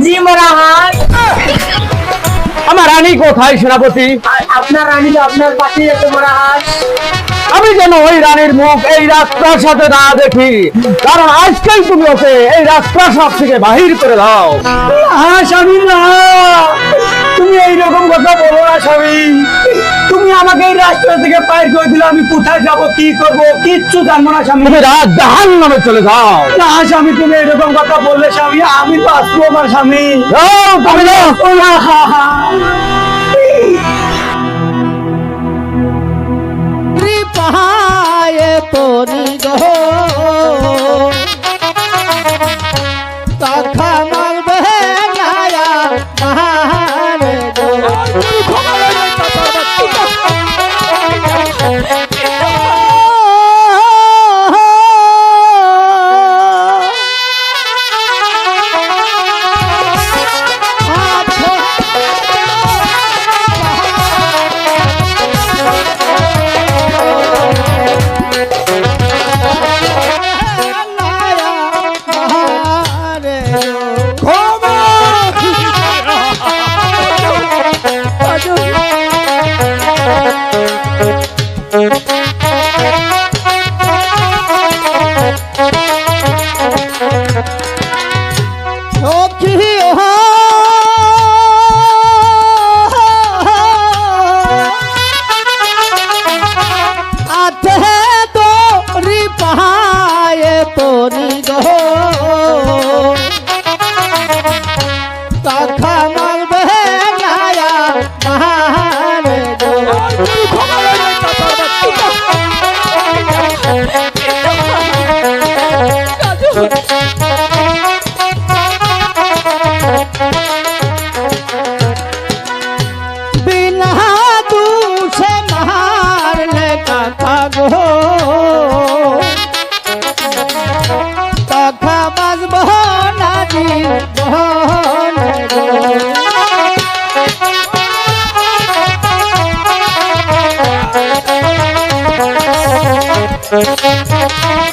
জি মহারাজ। আমার রানী কোথায় সেনাপতি? আপনার রানী তো আপনার পাশেই আছে মহারাজ। আমি যেন ওই রানীর মুখ এই রাজপ্রাসাদে না দেখি, কারণ আজকাল তুমি ওকে এই রাজপ্রাসাদ থেকে বাহির করে দাও। স্বামী না, তুমি এইরকম কথা বলো না স্বামী। তুমি আমাকে এই রাস্তা থেকে বাইর করে দিলে আমি কোথায় যাব, কি করব, কিচ্ছু জানবো না স্বামী। তুমি রাজ জাহান্নামে চলে যাও। না স্বামী, তুমি এরকম কথা বললে স্বামী আমি তো আসবো আমার স্বামী। যাও, তুমি যাও। কৃপায় পরি গো তখা মালবে নায়া মারে গো Thank you.